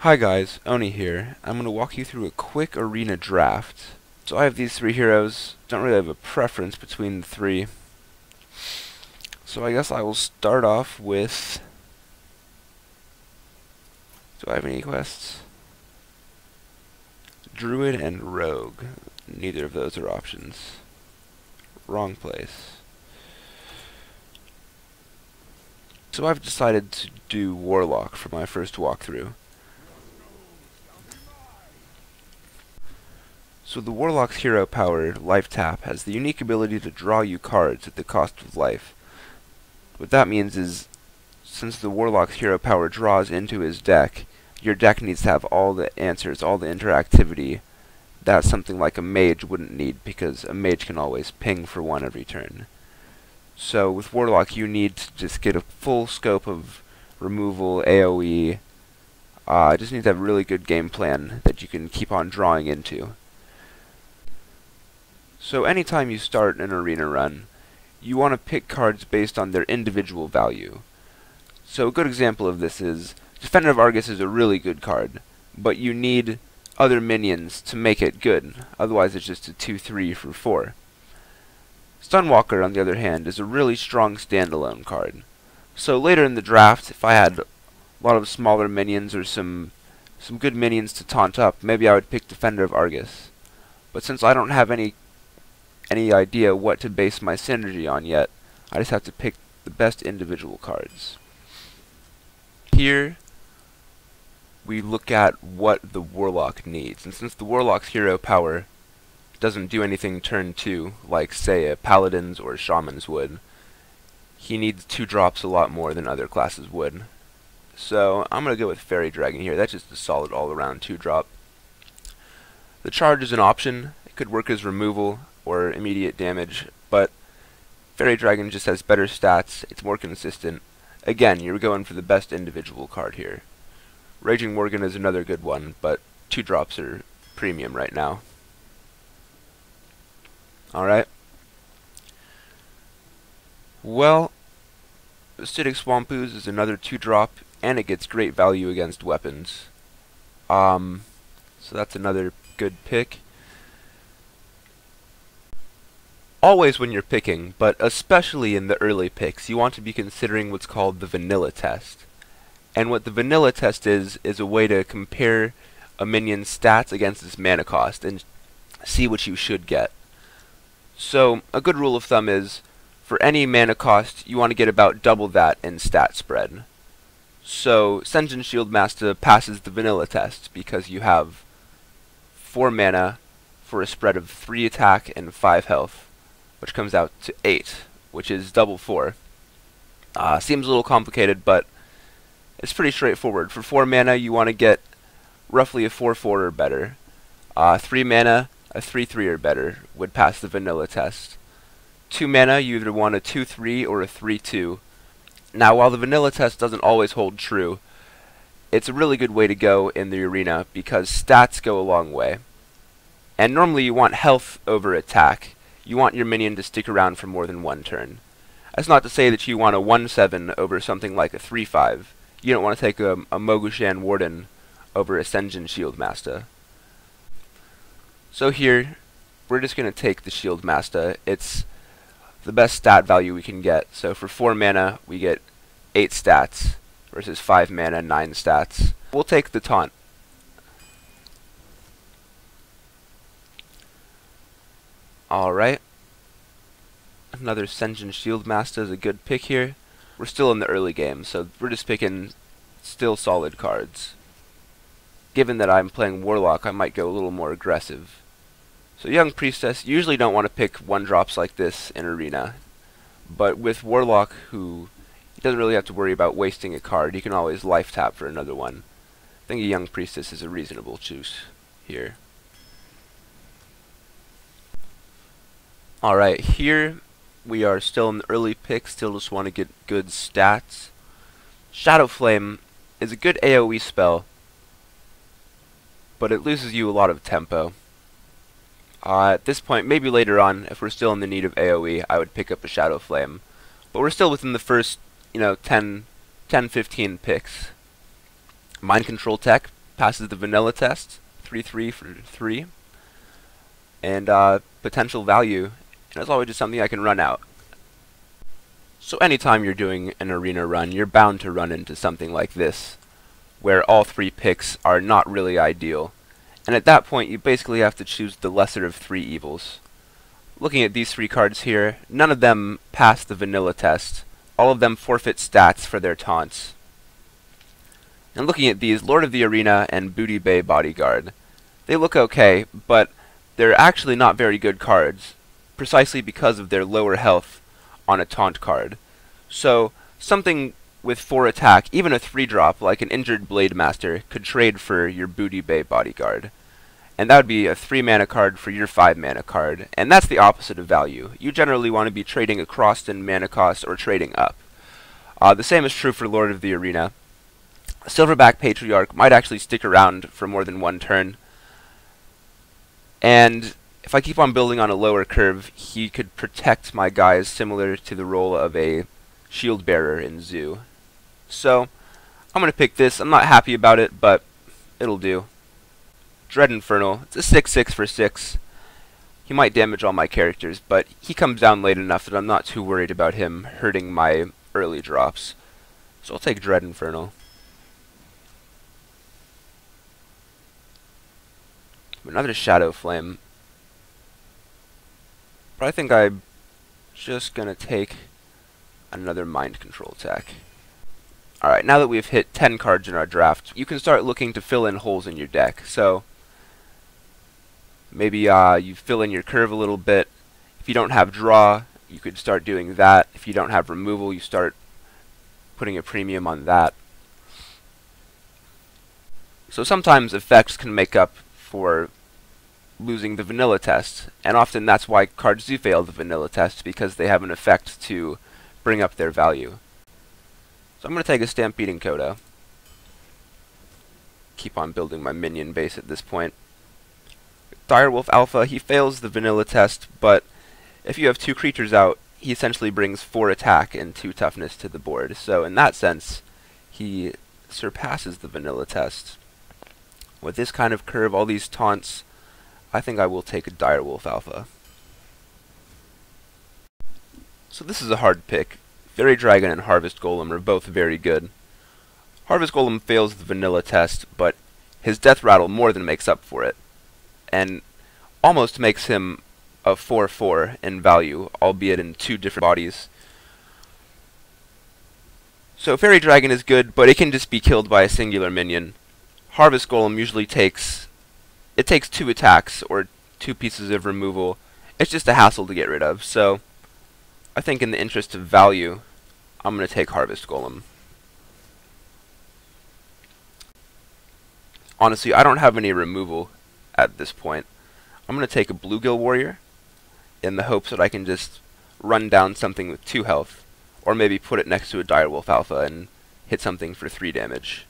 Hi guys, Oni here. I'm going to walk you through a quick arena draft. So I have these three heroes. Don't really have a preference between the three. So I guess I will start off with... Do I have any quests? Druid and Rogue. Neither of those are options. Wrong place. So I've decided to do Warlock for my first walkthrough. So the Warlock's hero power, Life Tap, has the unique ability to draw you cards at the cost of life. What that means is, since the Warlock's hero power draws into his deck, your deck needs to have all the answers, all the interactivity that something like a mage wouldn't need, because a mage can always ping for one every turn. So with Warlock you need to just get a full scope of removal, AoE, just need to have a really good game plan that you can keep on drawing into. So anytime you start an arena run, you want to pick cards based on their individual value. So a good example of this is, Defender of Argus is a really good card, but you need other minions to make it good, otherwise it's just a 2-3 for 4. Stunwalker, on the other hand, is a really strong standalone card. So later in the draft, if I had a lot of smaller minions or some good minions to taunt up, maybe I would pick Defender of Argus. But since I don't have any idea what to base my synergy on yet, I just have to pick the best individual cards. Here we look at what the Warlock needs, and since the Warlock's hero power doesn't do anything turn 2, like say a Paladin's or a Shaman's would, he needs 2 drops a lot more than other classes would. So I'm going to go with Fairy Dragon here. That's just a solid all-around 2-drop. The charge is an option. It could work as removal or immediate damage, but Fairy Dragon just has better stats, it's more consistent. Again, you're going for the best individual card here. Raging Morgan is another good one, but 2 drops are premium right now. Alright. Well, Acidic Swamp Ooze is another 2-drop, and it gets great value against weapons. So that's another good pick. Always when you're picking, but especially in the early picks, you want to be considering what's called the vanilla test. And what the vanilla test is a way to compare a minion's stats against its mana cost and see what you should get. So a good rule of thumb is, for any mana cost, you want to get about double that in stat spread. So Sen'jin Shieldmaster passes the vanilla test because you have 4 mana for a spread of 3 attack and 5 health, which comes out to 8, which is double 4. Seems a little complicated, but it's pretty straightforward. For 4 mana, you want to get roughly a 4-4 or better. 3 mana, a 3-3 or better would pass the vanilla test. 2 mana, you either want a 2-3 or a 3-2. Now, while the vanilla test doesn't always hold true, it's a really good way to go in the arena because stats go a long way. And normally you want health over attack. You want your minion to stick around for more than 1 turn. That's not to say that you want a 1-7 over something like a 3-5. You don't want to take a Mogushan Warden over a Sen'jin Shieldmaster. So here, we're just going to take the Shieldmaster. It's the best stat value we can get. So for 4 mana, we get 8 stats versus 5 mana, 9 stats. We'll take the taunt. Alright. Another Sen'jin Shieldmaster is a good pick here. We're still in the early game, so we're just picking still solid cards. Given that I'm playing Warlock, I might go a little more aggressive. So Young Priestess, you usually don't want to pick 1-drops like this in Arena. But with Warlock, who doesn't really have to worry about wasting a card, you can always life tap for another one. I think a Young Priestess is a reasonable choice here. Alright, here we are still in the early picks, still just want to get good stats. Shadow Flame is a good AoE spell, but it loses you a lot of tempo. At this point, maybe later on, if we're still in the need of AoE, I would pick up a Shadow Flame. But we're still within the first, 10, 15 picks. Mind Control Tech passes the vanilla test, 3/3 for 3, and potential value, and it's always just something I can run out. So anytime you're doing an arena run, you're bound to run into something like this, where all 3 picks are not really ideal, and at that point you basically have to choose the lesser of 3 evils. Looking at these 3 cards here, none of them pass the vanilla test. All of them forfeit stats for their taunts. And looking at these, Lord of the Arena and Booty Bay Bodyguard, they look okay, but they're actually not very good cards, precisely because of their lower health on a taunt card. So something with 4 attack, even a 3-drop like an injured Blade Master, could trade for your Booty Bay Bodyguard. And that would be a 3-mana card for your 5-mana card, and that's the opposite of value. You generally want to be trading across in mana cost or trading up. The same is true for Lord of the Arena. Silverback Patriarch might actually stick around for more than 1 turn, and if I keep on building on a lower curve, he could protect my guys similar to the role of a shield bearer in Zoo. So I'm going to pick this. I'm not happy about it, but it'll do. Dread Infernal, it's a 6/6 for 6. He might damage all my characters, but he comes down late enough that I'm not too worried about him hurting my early drops. So I'll take Dread Infernal. Another Shadow Flame. But I think I'm just going to take another Mind Control attack. Alright, now that we've hit 10 cards in our draft, you can start looking to fill in holes in your deck. So maybe you fill in your curve a little bit. If you don't have draw, you could start doing that. If you don't have removal, you start putting a premium on that. So sometimes effects can make up for losing the vanilla test, and often that's why cards do fail the vanilla test, because they have an effect to bring up their value. So I'm going to take a Stampeding Coda. Keep on building my minion base at this point. Direwolf Alpha, he fails the vanilla test, but if you have 2 creatures out, he essentially brings 4 attack and 2 toughness to the board. So in that sense, he surpasses the vanilla test. With this kind of curve, all these taunts, I think I will take a Direwolf Alpha. So this is a hard pick. Fairy Dragon and Harvest Golem are both very good. Harvest Golem fails the vanilla test, but his Death Rattle more than makes up for it, and almost makes him a 4/4 in value, albeit in 2 different bodies. So Fairy Dragon is good, but it can just be killed by a singular minion. Harvest Golem usually takes 2 attacks or 2 pieces of removal. It's just a hassle to get rid of, so I think in the interest of value, I'm going to take Harvest Golem. Honestly, I don't have any removal at this point. I'm going to take a Bluegill Warrior in the hopes that I can just run down something with 2 health, or maybe put it next to a Direwolf Alpha and hit something for 3 damage.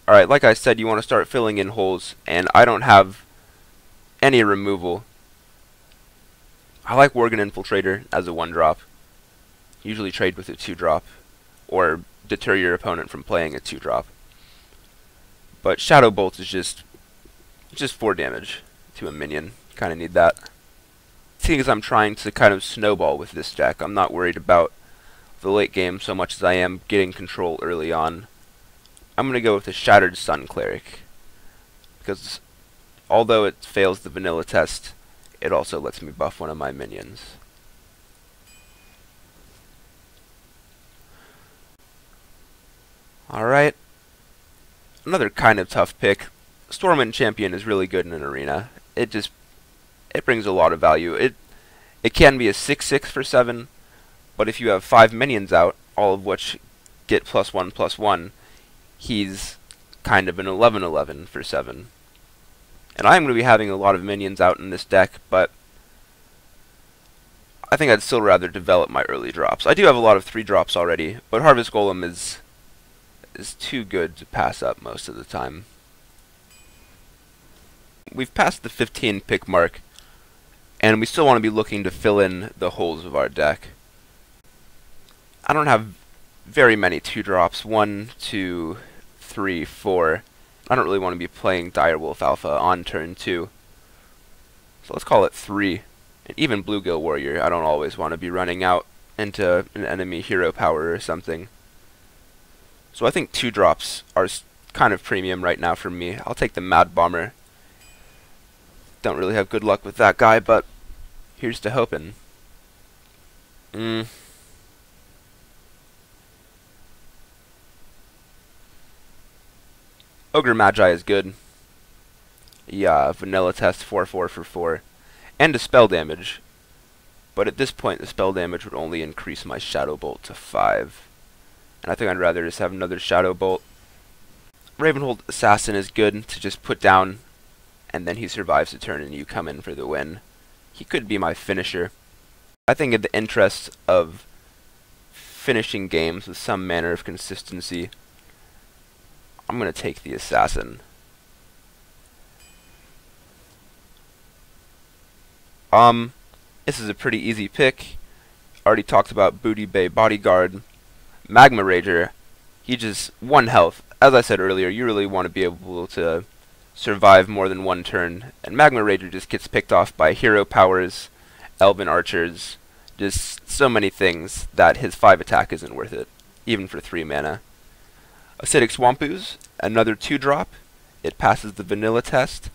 Alright, like I said, you want to start filling in holes, and I don't have any removal. I like Worgen Infiltrator as a 1-drop. Usually trade with a 2-drop, or deter your opponent from playing a 2-drop. But Shadow Bolt is just 4 damage to a minion. Kind of need that. Seeing as I'm trying to kind of snowball with this deck, I'm not worried about the late game so much as I am getting control early on. I'm going to go with the Shattered Sun Cleric, because although it fails the vanilla test, it also lets me buff one of my minions. Alright, another kind of tough pick. Stormwind Champion is really good in an arena. It brings a lot of value. It can be a 6/6 for 7, but if you have 5 minions out, all of which get +1/+1, he's kind of an 11/11 for 7. And I'm going to be having a lot of minions out in this deck, but I think I'd still rather develop my early drops. I do have a lot of 3-drops already, but Harvest Golem is too good to pass up most of the time. We've passed the 15 pick mark, and we still want to be looking to fill in the holes of our deck. I don't have very many 2-drops. 1, 2, 3, 4. I don't really want to be playing Direwolf Alpha on turn 2. So let's call it 3. And even Bluegill Warrior, I don't always want to be running out into an enemy hero power or something. So I think 2-drops are kind of premium right now for me. I'll take the Mad Bomber. Don't really have good luck with that guy, but here's to hoping. Ogre Magi is good. Yeah, vanilla test 4/4 for 4. And dispel damage. But at this point the spell damage would only increase my Shadow Bolt to 5. And I think I'd rather just have another Shadow Bolt. Ravenhold Assassin is good to just put down, and then he survives a turn and you come in for the win. He could be my finisher. I think in the interest of finishing games with some manner of consistency, I'm going to take the Assassin. This is a pretty easy pick. Already talked about Booty Bay Bodyguard. Magma Rager, he just 1 health. As I said earlier, you really want to be able to survive more than 1 turn. And Magma Rager just gets picked off by hero powers, elven archers, just so many things that his 5 attack isn't worth it, even for 3 mana. Acidic Swamp Ooze, another 2-drop. It passes the vanilla test.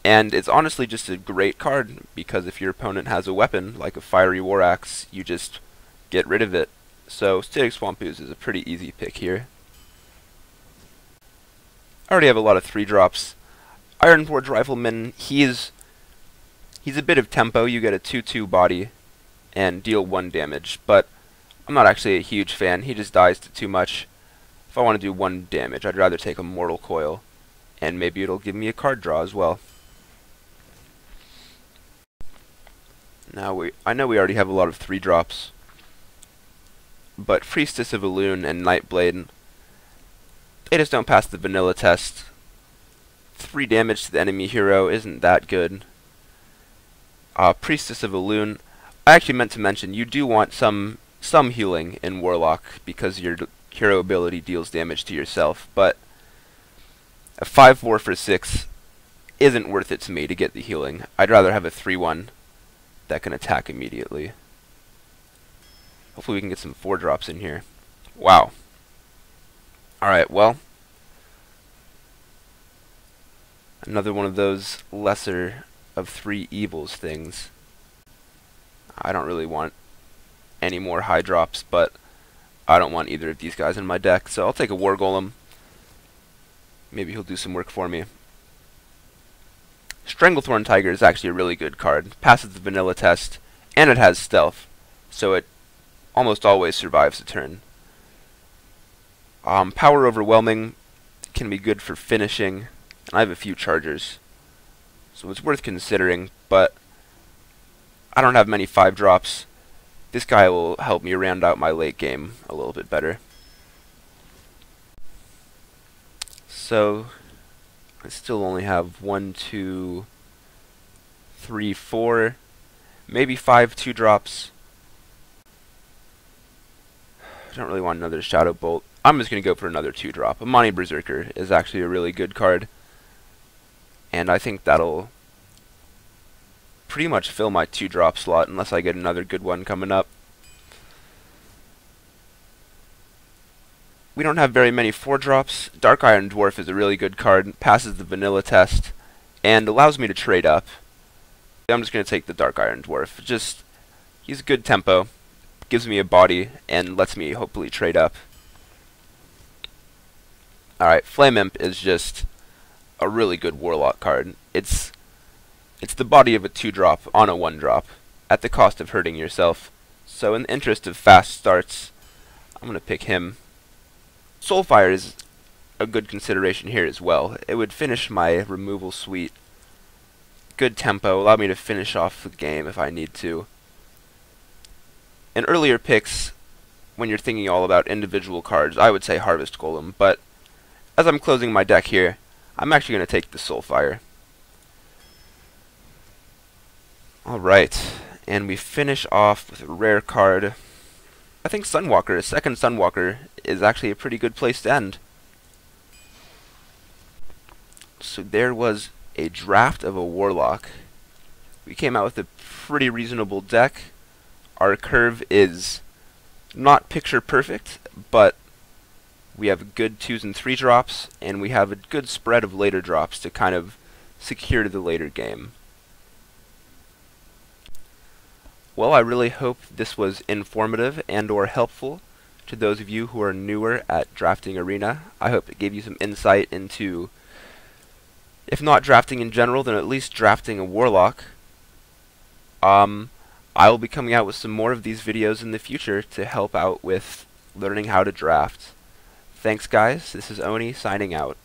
And it's honestly just a great card, because if your opponent has a weapon, like a Fiery War Axe, you just get rid of it. So Acidic Swamp Ooze is a pretty easy pick here. I already have a lot of 3-drops. Iron Forge Rifleman, he's a bit of tempo. You get a 2/2 body and deal 1 damage, but I'm not actually a huge fan. He just dies to too much. If I want to do 1 damage, I'd rather take a Mortal Coil, and maybe it'll give me a card draw as well. Now I know we already have a lot of 3-drops, but Priestess of Elune and Nightblade, they just don't pass the vanilla test. 3 damage to the enemy hero isn't that good. Priestess of Elune, I actually meant to mention, you do want some healing in Warlock, because your hero ability deals damage to yourself, but a 5/4 for 6 isn't worth it to me to get the healing. I'd rather have a 3/1 that can attack immediately. Hopefully we can get some 4-drops in here. Wow. Alright, well, another one of those lesser of 3 evils things. I don't really want any more high drops, but I don't want either of these guys in my deck, so I'll take a War Golem. Maybe he'll do some work for me. Stranglethorn Tiger is actually a really good card. Passes the vanilla test, and it has stealth, so it almost always survives a turn. Power Overwhelming can be good for finishing, and I have a few chargers, so it's worth considering, but I don't have many 5-drops. This guy will help me round out my late game a little bit better. So I still only have 1, 2, 3, 4, maybe 5 2-drops. I don't really want another Shadow Bolt. I'm just going to go for another 2-drop. Amani Berserker is actually a really good card, and I think that'll pretty much fill my 2-drop slot unless I get another good one coming up. We don't have very many 4-drops. Dark Iron Dwarf is a really good card, passes the vanilla test, and allows me to trade up. I'm just going to take the Dark Iron Dwarf. He's good tempo, gives me a body, and lets me hopefully trade up. Alright, Flame Imp is just a really good Warlock card. It's the body of a 2-drop on a 1-drop, at the cost of hurting yourself. So in the interest of fast starts, I'm going to pick him. Soulfire is a good consideration here as well. It would finish my removal suite. Good tempo, allow me to finish off the game if I need to. In earlier picks, when you're thinking all about individual cards, I would say Harvest Golem, but as I'm closing my deck here, I'm actually going to take the Soulfire. Alright, and we finish off with a rare card. I think Sunwalker, a second Sunwalker, is actually a pretty good place to end. So there was a draft of a Warlock. We came out with a pretty reasonable deck. Our curve is not picture perfect, but we have good 2s and 3 drops, and we have a good spread of later drops to kind of secure the later game. Well, I really hope this was informative and or helpful to those of you who are newer at Drafting Arena. I hope it gave you some insight into, if not drafting in general, then at least drafting a Warlock. I will be coming out with some more of these videos in the future to help out with learning how to draft. Thanks guys, this is Oni signing out.